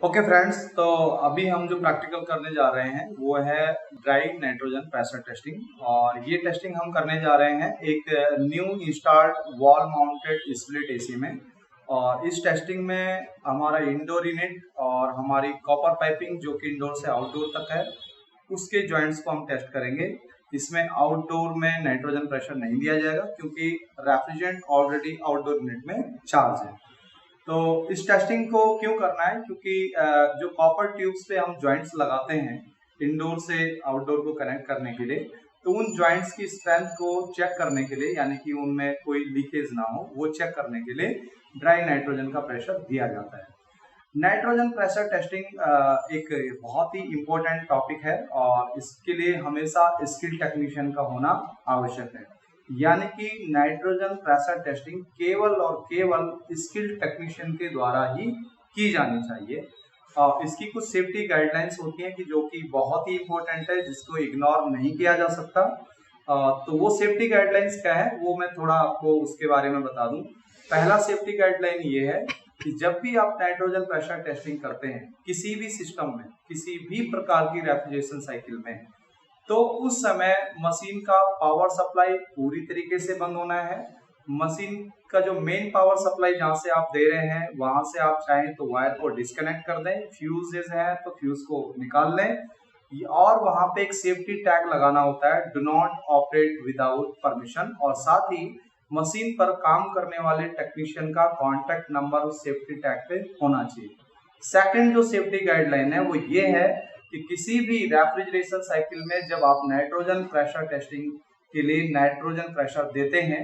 Okay friends, तो अभी हम जो प्रैक्टिकल करने जा रहे हैं वो है ड्राई नाइट्रोजन प्रेशर टेस्टिंग। और ये टेस्टिंग हम करने जा रहे हैं एक new installed wall mounted split AC में। और इस टेस्टिंग में हमारा इंडोर यूनिट और हमारी कॉपर पाइपिंग जो कि इंडोर से आउटडोर तक है उसके जॉइंट्स को हम टेस्ट करेंगे। इसमें आउटडोर में नाइट्रोजन प्रेशर नहीं दिया जाएगा क्योंकि रेफ्रिजरेंट ऑलरेडी आउटडोर यूनिट में चार्ज है। तो इस टेस्टिंग को क्यों करना है, क्योंकि जो कॉपर ट्यूब्स पे हम जॉइंट्स लगाते हैं इंडोर से आउटडोर को कनेक्ट करने के लिए, तो उन जॉइंट्स की स्ट्रेंथ को चेक करने के लिए, यानी कि उनमें कोई लीकेज ना हो, वो चेक करने के लिए ड्राई नाइट्रोजन का प्रेशर दिया जाता है। नाइट्रोजन प्रेशर टेस्टिंग एक बहुत ही इम्पोर्टेंट टॉपिक है और इसके लिए हमेशा स्किल टेक्नीशियन का होना आवश्यक है। यानी कि नाइट्रोजन प्रेशर टेस्टिंग केवल और केवल स्किल टेक्नीशियन के द्वारा ही की जानी चाहिए। इसकी कुछ सेफ्टी गाइडलाइंस होती हैं कि जो कि बहुत ही इम्पोर्टेंट है, जिसको इग्नोर नहीं किया जा सकता। तो वो सेफ्टी गाइडलाइंस क्या है वो मैं थोड़ा आपको उसके बारे में बता दूं। पहला सेफ्टी गाइडलाइन ये है कि जब भी आप नाइट्रोजन प्रेशर टेस्टिंग करते हैं किसी भी सिस्टम में, किसी भी प्रकार की रेफ्रिजरेशन साइकिल में, तो उस समय मशीन का पावर सप्लाई पूरी तरीके से बंद होना है। मशीन का जो मेन पावर सप्लाई जहां से आप दे रहे हैं वहां से आप चाहें तो वायर को डिस्कनेक्ट कर दें, फ्यूजेस है तो फ्यूज को निकाल लें। और वहां पे एक सेफ्टी टैग लगाना होता है, do not operate without permission. और साथ ही मशीन पर काम करने वाले टेक्नीशियन का कॉन्टैक्ट नंबर उस सेफ्टी टैग पे होना चाहिए। सेकंड जो सेफ्टी गाइडलाइन है वो ये है कि किसी भी रेफ्रिजरेशन साइकिल में जब आप नाइट्रोजन प्रेशर टेस्टिंग के लिए नाइट्रोजन प्रेशर देते हैं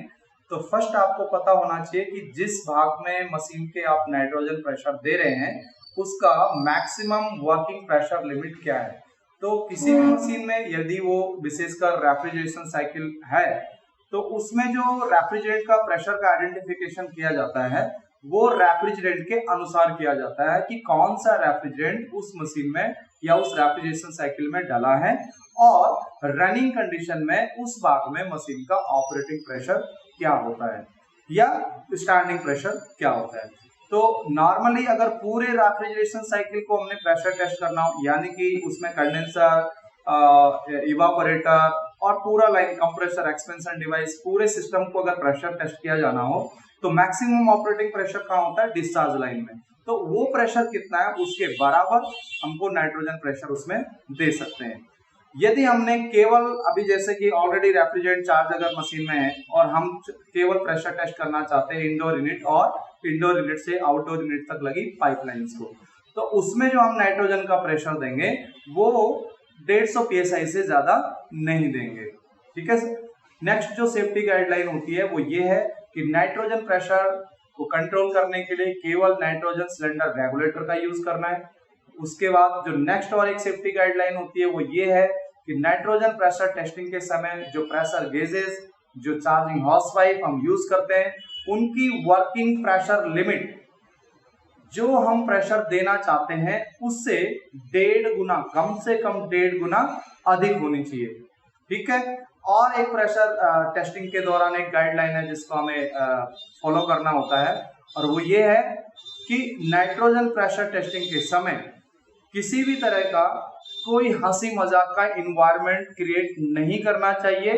तो फर्स्ट आपको पता होना चाहिए कि जिस भाग में मशीन के आप नाइट्रोजन प्रेशर दे रहे हैं उसका मैक्सिमम वर्किंग प्रेशर लिमिट क्या है। तो किसी भी मशीन में यदि वो विशेषकर रेफ्रिजरेशन साइकिल है तो उसमें जो रेफ्रिजरेंट का प्रेशर का आइडेंटिफिकेशन किया जाता है वो रेफ्रिजरेंट के अनुसार किया जाता है कि कौन सा रेफ्रिजरेंट उस मशीन में या उस रेफ्रिजरेशन साइकिल में डाला है और रनिंग कंडीशन में उस भाग में मशीन का ऑपरेटिंग प्रेशर क्या होता है या स्टैंडिंग प्रेशर क्या होता है। तो नॉर्मली अगर पूरे रेफ्रिजरेशन साइकिल को हमने प्रेशर टेस्ट करना हो, यानी कि उसमें कंडेंसर, इवापोरेटर और पूरा लाइन कंप्रेसर, एक्सपेंशन डिवाइस, पूरे सिस्टम को अगर प्रेशर टेस्ट किया जाना हो तो मैक्सिमम ऑपरेटिंग प्रेशर कहाँ होता है, डिस्चार्ज लाइन में। तो वो प्रेशर कितना है उसके बराबर हमको नाइट्रोजन प्रेशर उसमें दे सकते हैं। यदि हमने केवल अभी जैसे कि ऑलरेडी रेफ्रिजरेंट चार्ज अगर मशीन में है और हम केवल प्रेशर टेस्ट करना चाहते हैं इंडोर यूनिट और इंडोर यूनिट से आउटडोर यूनिट तक लगी पाइपलाइंस को, तो उसमें जो हम नाइट्रोजन का प्रेशर देंगे वो 150 psi से ज्यादा नहीं देंगे। ठीक है सर। नेक्स्ट जो सेफ्टी गाइडलाइन होती है वो ये है कि नाइट्रोजन प्रेशर को कंट्रोल करने के लिए केवल नाइट्रोजन सिलेंडर रेगुलेटर का यूज करना है। उसके बाद जो नेक्स्ट और एक सेफ्टी गाइडलाइन होती है वो ये है कि नाइट्रोजन प्रेशर टेस्टिंग के समय जो प्रेशर गेजेस, जो चार्जिंग हॉर्स पाइप हम यूज करते हैं उनकी वर्किंग प्रेशर लिमिट जो हम प्रेशर देना चाहते हैं उससे 1.5 गुना, कम से कम 1.5 गुना अधिक होनी चाहिए। ठीक है। और एक प्रेशर टेस्टिंग के दौरान एक गाइडलाइन है जिसको हमें फॉलो करना होता है और वो ये है कि नाइट्रोजन प्रेशर टेस्टिंग के समय किसी भी तरह का कोई हंसी मजाक का इन्वायरमेंट क्रिएट नहीं करना चाहिए।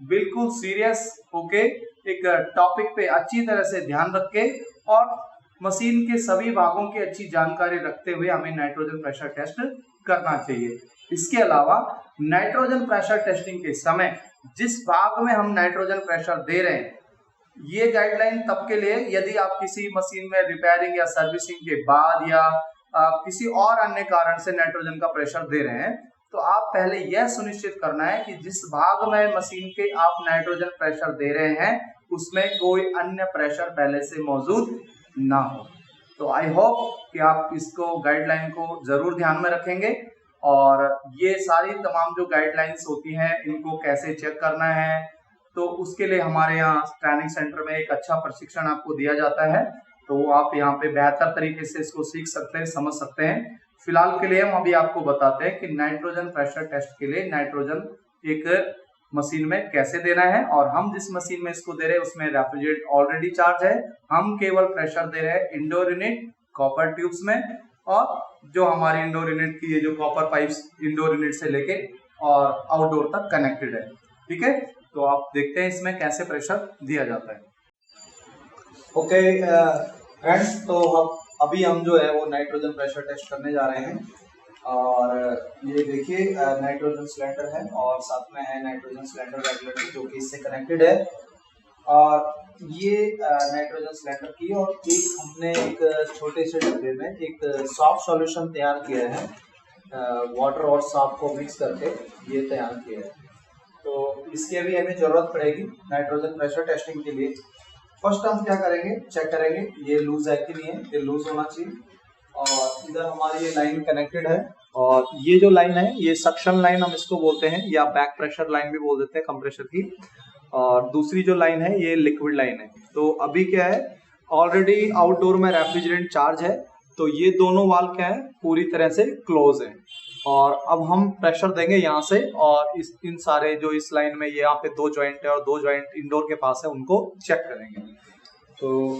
बिल्कुल सीरियस होके एक टॉपिक पे अच्छी तरह से ध्यान रख के और मशीन के सभी भागों की अच्छी जानकारी रखते हुए हमें नाइट्रोजन प्रेशर टेस्ट करना चाहिए। इसके अलावा नाइट्रोजन प्रेशर टेस्टिंग के समय जिस भाग में हम नाइट्रोजन प्रेशर दे रहे हैं, ये गाइडलाइन तब के लिए यदि आप किसी मशीन में रिपेयरिंग या सर्विसिंग के बाद या किसी और अन्य कारण से नाइट्रोजन का प्रेशर दे रहे हैं तो आप पहले यह सुनिश्चित करना है कि जिस भाग में मशीन के आप नाइट्रोजन प्रेशर दे रहे हैं उसमें कोई अन्य प्रेशर पहले से मौजूद ना हो। तो आई होप कि आप इसको गाइडलाइन को जरूर ध्यान में रखेंगे और ये सारी तमाम जो गाइडलाइंस होती हैं इनको कैसे चेक करना है तो उसके लिए हमारे यहाँ ट्रेनिंग सेंटर में एक अच्छा प्रशिक्षण आपको दिया जाता है। तो आप यहाँ पे बेहतर तरीके से इसको सीख सकते हैं, समझ सकते हैं। फिलहाल के लिए हम अभी आपको बताते हैं कि नाइट्रोजन प्रेशर टेस्ट के लिए नाइट्रोजन एक मशीन में कैसे देना है। और हम जिस मशीन में इसको दे रहे हैं उसमें रेफ्रिजरेंट ऑलरेडी चार्ज है, हम केवल प्रेशर दे रहे हैं इंडोर यूनिट कॉपर ट्यूब्स में और जो हमारी इंडोर यूनिट की ये जो कॉपर पाइप्स इंडोर यूनिट से लेके और आउटडोर तक कनेक्टेड है। ठीक है, तो आप देखते हैं इसमें कैसे प्रेशर दिया जाता है। ओके फ्रेंड्स, तो अभी हम जो है वो नाइट्रोजन प्रेशर टेस्ट करने जा रहे हैं। और ये देखिए नाइट्रोजन सिलेंडर है और साथ में है नाइट्रोजन सिलेंडर रेगुलेटर जो कि इससे कनेक्टेड है। और ये नाइट्रोजन सिलेंडर की और एक हमने एक छोटे से डब्बे में एक सॉफ्ट सॉल्यूशन तैयार किया है, वाटर और सॉल्ट को मिक्स करके ये तैयार किया है। तो इसकी अभी हमें ज़रूरत पड़ेगी नाइट्रोजन प्रेशर टेस्टिंग के लिए। फर्स्ट हम क्या करेंगे, चेक करेंगे ये लूज है कि नहीं है, ये लूज होना चाहिए। और इधर हमारी ये लाइन कनेक्टेड है और ये जो लाइन है ये सक्शन लाइन हम इसको बोलते हैं या बैक प्रेशर लाइन भी बोल देते हैं कंप्रेसर की। और दूसरी जो लाइन है ये लिक्विड लाइन है। तो अभी क्या है, ऑलरेडी आउटडोर में रेफ्रिजरेंट चार्ज है, तो ये दोनों वाल्व क्या है पूरी तरह से क्लोज है। और अब हम प्रेशर देंगे यहाँ से और इन सारे जो इस लाइन में यहाँ पे 2 जॉइंट है और 2 जॉइंट इंडोर के पास है उनको चेक करेंगे। तो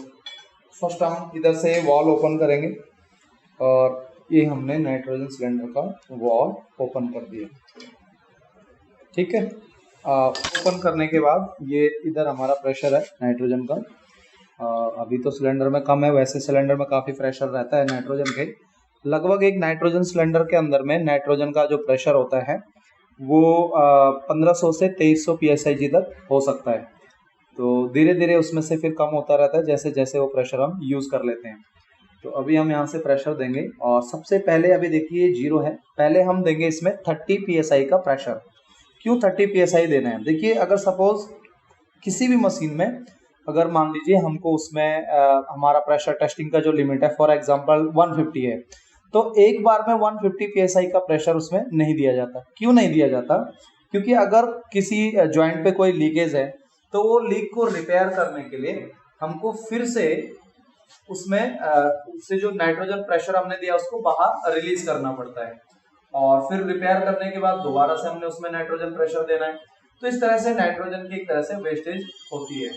फर्स्ट हम इधर से वॉल ओपन करेंगे और ये हमने नाइट्रोजन सिलेंडर का वॉल ओपन कर दिया। ठीक है, ओपन करने के बाद ये इधर हमारा प्रेशर है नाइट्रोजन का। अभी तो सिलेंडर में कम है, वैसे सिलेंडर में काफ़ी प्रेशर रहता है नाइट्रोजन के। लगभग एक नाइट्रोजन सिलेंडर के अंदर में नाइट्रोजन का जो प्रेशर होता है वो 1500 से 2300 PSIG तक हो सकता है। तो धीरे धीरे उसमें से फिर कम होता रहता है जैसे जैसे वो प्रेशर हम यूज़ कर लेते हैं। तो अभी हम यहाँ से प्रेशर देंगे और सबसे पहले अभी देखिए 0 है, पहले हम देंगे इसमें 30 PSI का प्रेशर। क्यों 30 PSI देना है? देखिए अगर सपोज किसी भी मशीन में अगर मान लीजिए हमको उसमें हमारा प्रेशर टेस्टिंग का जो लिमिट है फॉर एग्जांपल 150 है, तो एक बार में 150 PSI का प्रेशर उसमें नहीं दिया जाता। क्यों नहीं दिया जाता? क्योंकि अगर किसी जॉइंट पे कोई लीकेज है तो वो लीक को रिपेयर करने के लिए हमको फिर से उसमें उससे जो नाइट्रोजन प्रेशर हमने दिया उसको बाहर रिलीज करना पड़ता है और फिर रिपेयर करने के बाद दोबारा से हमने उसमें नाइट्रोजन प्रेशर देना है। तो इस तरह से नाइट्रोजन की एक तरह से वेस्टेज होती है।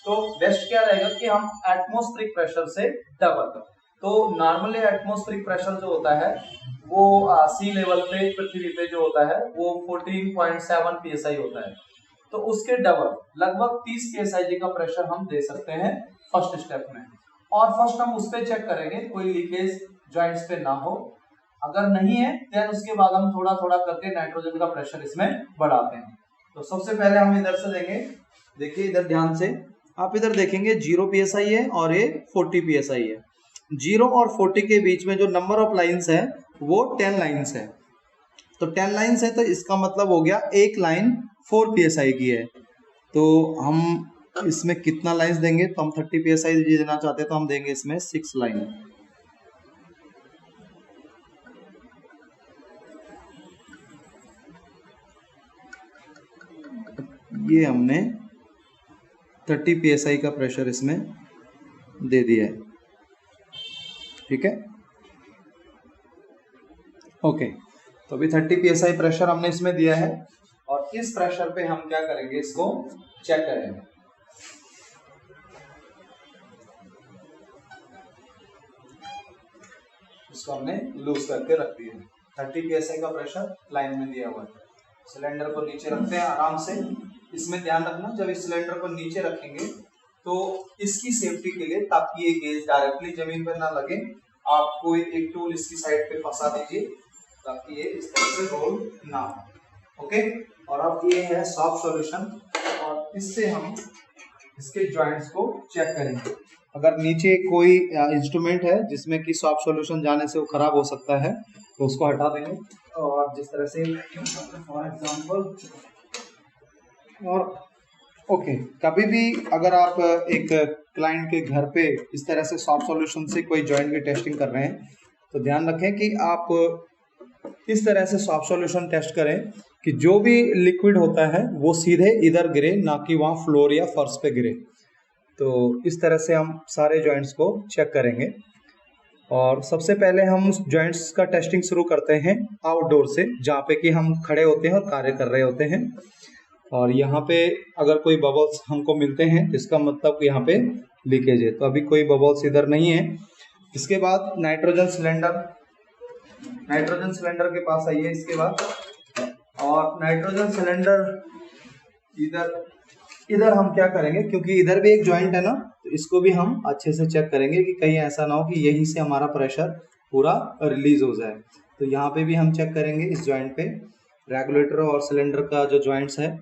तो बेस्ट क्या रहेगा कि हम एटमॉस्फेरिक प्रेशर से डबल। तो नॉर्मली एटमॉस्फेरिक प्रेशर जो होता है वो सी लेवल पे पृथ्वी पे जो होता है वो 14.7 PSI होता है। तो उसके डबल लगभग 30 PSIG का प्रेशर हम दे सकते हैं फर्स्ट स्टेप में। और फर्स्ट हम उस पर चेक करेंगे कोई लीकेज जॉइंट्स पे ना हो। अगर नहीं है देन उसके बाद हम थोड़ा थोड़ा करके नाइट्रोजन का प्रेशर इसमें बढ़ाते हैं। तो सबसे पहले हम इधर से देंगे, देखिए इधर ध्यान से आप इधर देखेंगे 0 PSI है और ये 40 PSI है। 0 और 40 के बीच में जो नंबर ऑफ लाइंस है वो 10 लाइंस है। तो 10 लाइंस है तो इसका मतलब हो गया एक लाइन 4 PSI की है। तो हम इसमें कितना लाइंस देंगे, तो हम 30 PSI देना चाहते हैं तो हम देंगे इसमें 6 लाइन। ये हमने 30 PSI का प्रेशर इसमें दे दिया है। ठीक है, ओके। तो अभी 30 PSI प्रेशर हमने इसमें दिया है और इस प्रेशर पे हम क्या करेंगे, इसको चेक करेंगे। इसको हमने लूज करके रख दिया है। 30 PSI का प्रेशर लाइन में दिया हुआ है। सिलेंडर को नीचे रखते हैं आराम से। इसमें ध्यान रखना जब इस सिलेंडर को नीचे रखेंगे तो इसकी सेफ्टी के लिए, ताकि ये गेज डायरेक्टली जमीन पर ना लगे, आप कोई एक टूल इसकी साइड पे फंसा दीजिए ताकि ये इस तरह से रोल ना हो। ओके, और अब ये है सॉफ्ट सॉल्यूशन और इससे हम इसके जॉइंट्स को चेक करेंगे। अगर नीचे कोई इंस्ट्रूमेंट है जिसमें कि सॉफ्ट सॉल्यूशन जाने से वो खराब हो सकता है तो उसको हटा देंगे। और जिस तरह से फॉर एग्जांपल, और ओके, कभी भी अगर आप एक क्लाइंट के घर पे इस तरह से सॉफ्ट सॉल्यूशन से कोई जॉइंट की टेस्टिंग कर रहे हैं तो ध्यान रखें कि आप इस तरह से सॉफ्ट सॉल्यूशन टेस्ट करें कि जो भी लिक्विड होता है वो सीधे इधर गिरे, ना कि वहाँ फ्लोर या फर्श पे गिरे। तो इस तरह से हम सारे जॉइंट्स को चेक करेंगे। और सबसे पहले हम उस जॉइंट्स का टेस्टिंग शुरू करते हैं आउटडोर से, जहाँ पे कि हम खड़े होते हैं और कार्य कर रहे होते हैं। और यहाँ पे अगर कोई बबल्स हमको मिलते हैं तो इसका मतलब कि यहाँ पे लीकेज है। तो अभी कोई बबल्स इधर नहीं है। इसके बाद नाइट्रोजन सिलेंडर नाइट्रोजन सिलेंडर के पास आइए इसके बाद। और नाइट्रोजन सिलेंडर इधर हम क्या करेंगे, क्योंकि इधर भी एक जॉइंट है ना, तो इसको भी हम अच्छे से चेक करेंगे कि कहीं ऐसा ना हो कि यहीं से हमारा प्रेशर पूरा रिलीज हो जाए। तो यहाँ पे भी हम चेक करेंगे इस जॉइंट पे, रेगुलेटर और सिलेंडर का जो जॉइंट्स है,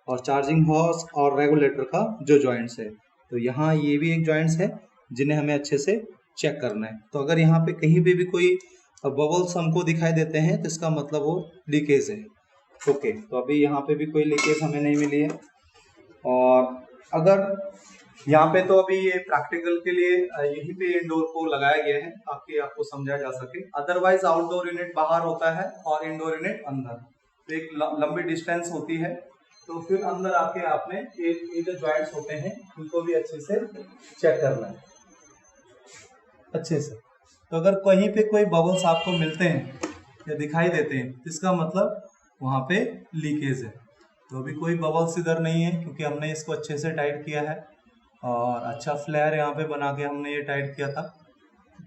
और चार्जिंग हॉर्स और रेगुलेटर का जो जॉइंट्स है। तो यहाँ ये भी एक जॉइंट्स है जिन्हें हमें अच्छे से चेक करना है। तो अगर यहाँ पे कहीं पे भी कोई बबल्स हमको दिखाई देते हैं तो इसका मतलब वो लीकेज है। ओके, तो अभी यहाँ पे भी कोई लीकेज हमें नहीं मिली है। और अगर यहाँ पे तो अभी ये प्रैक्टिकल के लिए यहीं पे इंडोर को लगाया गया है ताकि आपको समझाया जा सके। अदरवाइज आउटडोर यूनिट बाहर होता है और इंडोर यूनिट अंदर, तो एक लंबी डिस्टेंस होती है। तो फिर अंदर आके आपने ये जो जॉइंट्स होते हैं उनको भी अच्छे से चेक करना है अच्छे से। तो अगर कहीं पे कोई बबल्स आपको मिलते हैं या दिखाई देते हैं तो इसका मतलब वहाँ पे लीकेज है। तो अभी कोई बबल्स इधर नहीं है क्योंकि हमने इसको अच्छे से टाइट किया है और अच्छा फ्लेयर यहाँ पे बना के हमने ये टाइट किया था।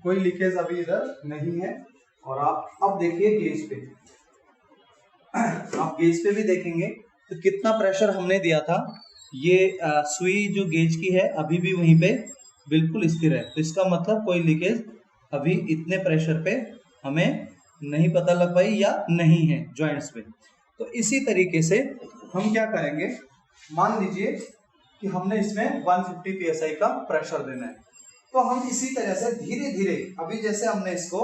कोई लीकेज अभी इधर नहीं है। और आप अब देखिए गेज पे, आप गेज पे भी देखेंगे तो कितना प्रेशर हमने दिया था। ये सुई जो गेज की है अभी भी वहीं पे बिल्कुल स्थिर है। तो इसका मतलब कोई लीकेज अभी इतने प्रेशर पे हमें नहीं पता लग पाई या नहीं है जॉइंट्स पे। तो इसी तरीके से हम क्या करेंगे, मान लीजिए कि हमने इसमें 150 psi का प्रेशर देना है, तो हम इसी तरह से धीरे धीरे, अभी जैसे हमने इसको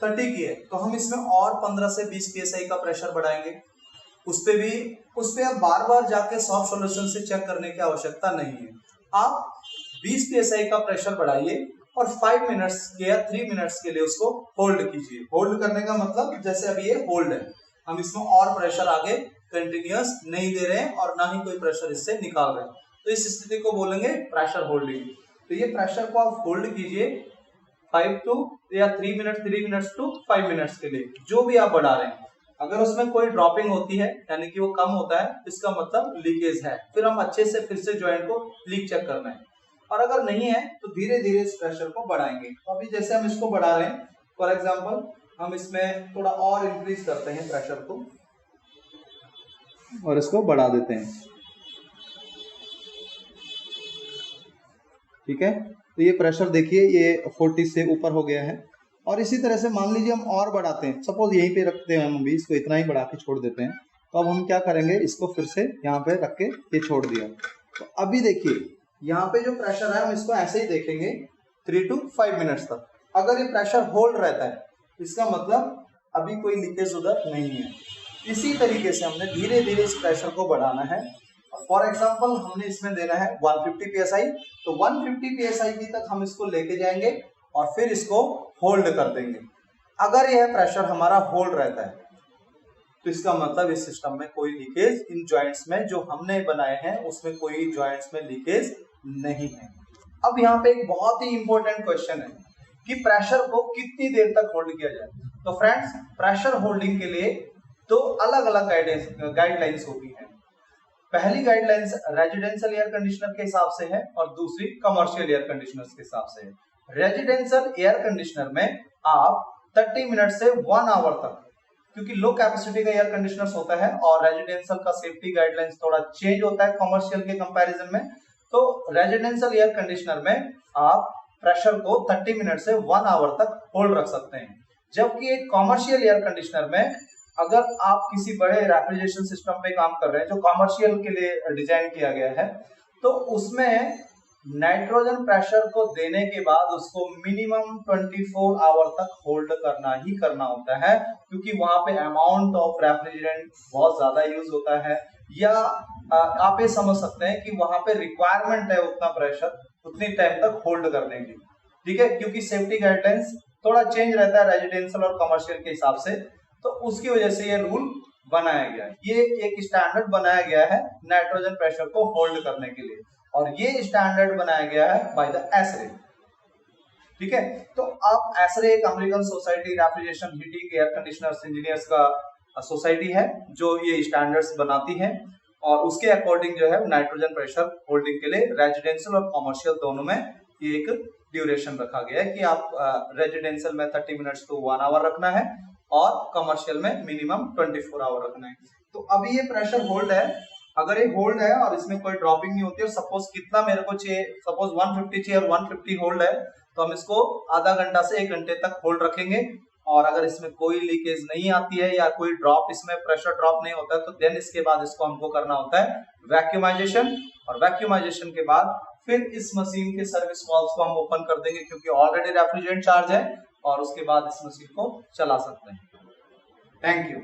30 किया तो हम इसमें और 15 से 20 psi का प्रेशर बढ़ाएंगे। उस पे अब बार बार जाके सॉफ्ट सॉल्यूशन से चेक करने की आवश्यकता नहीं है। आप 20 psi का प्रेशर बढ़ाइए और 5 मिनट्स या 3 मिनट्स के लिए उसको होल्ड कीजिए। होल्ड करने का मतलब जैसे अभी ये होल्ड है, हम इसमें और प्रेशर आगे कंटिन्यूअस नहीं दे रहे हैं और ना ही कोई प्रेशर इससे निकाल रहे हैं। तो इस स्थिति को बोलेंगे प्रेशर होल्डिंग। तो ये प्रेशर को आप होल्ड कीजिए 3 मिनट्स टू 5 मिनट्स के लिए, जो भी आप बढ़ा रहे हैं। अगर उसमें कोई ड्रॉपिंग होती है यानी कि वो कम होता है, इसका मतलब लीकेज है। फिर हम अच्छे से फिर से जॉइंट को लीक चेक करना है। और अगर नहीं है तो धीरे धीरे इस प्रेशर को बढ़ाएंगे। तो अभी जैसे हम इसको बढ़ा रहे हैं, फॉर एग्जाम्पल हम इसमें थोड़ा और इंक्रीज करते हैं प्रेशर को और इसको बढ़ा देते हैं। ठीक है, तो ये प्रेशर देखिए ये 40 से ऊपर हो गया है। और इसी तरह से मान लीजिए हम और बढ़ाते हैं, सपोज यहीं पे रखते हैं, हम भी इसको इतना ही बढ़ा के छोड़ देते हैं। तो अब हम क्या करेंगे, इसको फिर से यहाँ पे रख के ये छोड़ दिया। तो अभी देखिए यहाँ पे जो प्रेशर है हम इसको ऐसे ही देखेंगे 3 to 5 मिनट्स तक। अगर ये प्रेशर होल्ड रहता है इसका मतलब अभी कोई लीकेज उधर नहीं है। इसी तरीके से हमने धीरे धीरे इस प्रेशर को बढ़ाना है। फॉर एग्जाम्पल हमने इसमें देना है 150 psi, तो 150 psi तक हम इसको लेके जाएंगे और फिर इसको होल्ड कर देंगे। अगर यह प्रेशर हमारा होल्ड रहता है तो इसका मतलब इस सिस्टम में कोई लीकेज, इन जॉइंट्स में जो हमने बनाए हैं उसमें कोई जॉइंट्स में लीकेज नहीं है। अब यहाँ पे एक बहुत ही इंपॉर्टेंट क्वेश्चन है कि प्रेशर को कितनी देर तक होल्ड किया जाए। तो फ्रेंड्स, प्रेशर होल्डिंग के लिए दो अलग अलग गाइडलाइंस होती हैं। पहली गाइडलाइंस रेजिडेंशियल एयर कंडीशनर के हिसाब से है और दूसरी कमर्शियल एयर कंडीशनर्स के हिसाब से है। रेजिडेंशियल एयर कंडीशनर में आप 30 मिनट से 1 आवर तक, क्योंकि लो कैपेसिटी का एयर कंडीशनर्स होता है और रेजिडेंशियल का सेफ्टी गाइडलाइंस थोड़ा चेंज होता है कमर्शियल के कंपैरिजन में। तो रेजिडेंशियल एयर कंडीशनर में आप प्रेशर को 30 मिनट से 1 आवर तक होल्ड रख सकते हैं, जबकि एक कमर्शियल एयर कंडीशनर में अगर आप किसी बड़े रेफ्रिजरेशन सिस्टम पे काम कर रहे हैं जो कमर्शियल के लिए डिजाइन किया गया है, तो उसमें नाइट्रोजन प्रेशर को देने के बाद उसको मिनिमम 24 आवर तक होल्ड करना ही करना होता है, क्योंकि वहां पे अमाउंट ऑफ रेफ्रिजरेंट बहुत ज्यादा यूज होता है। या आप ये समझ सकते हैं कि वहां पे रिक्वायरमेंट है उतना प्रेशर उतनी टाइम तक होल्ड करने की। ठीक है, क्योंकि सेफ्टी गाइडलाइंस थोड़ा चेंज रहता है रेजिडेंशियल और कमर्शियल के हिसाब से, तो उसकी वजह से ये रूल बनाया गया है। ये एक स्टैंडर्ड बनाया गया है नाइट्रोजन प्रेशर को होल्ड करने के लिए, और ये स्टैंडर्ड बनाया गया है बाय द एसरे। ठीक है, तो आप एसरे एक American society refrigeration heating air conditioners engineers का सोसाइटी है जो ये स्टैंडर्ड्स बनाती है, और उसके अकॉर्डिंग जो है नाइट्रोजन प्रेशर होल्डिंग के लिए रेजिडेंशियल और कमर्शियल दोनों में एक ड्यूरेशन रखा गया है कि आप रेजिडेंशियल में 30 मिनट्स टू 1 आवर रखना है और कमर्शियल में मिनिमम 24 आवर रखना है। तो अभी ये प्रेशर होल्ड है, अगर ये होल्ड है और इसमें कोई ड्रॉपिंग नहीं होती है, सपोज कितना मेरे को चाहिए, सपोज 150 चाहिए और 150 होल्ड है, तो हम इसको आधा घंटा से 1 घंटे तक होल्ड रखेंगे। और अगर इसमें कोई लीकेज नहीं आती है या कोई ड्रॉप, इसमें प्रेशर ड्रॉप नहीं होता है, तो देन इसके बाद इसको हमको करना होता है वैक्यूमाइजेशन। और वैक्यूमाइजेशन के बाद फिर इस मशीन के सर्विस वाल्व्स को हम ओपन कर देंगे, क्योंकि ऑलरेडी रेफ्रिजरेंट चार्ज है, और उसके बाद इस मशीन को चला सकते हैं। Thank you.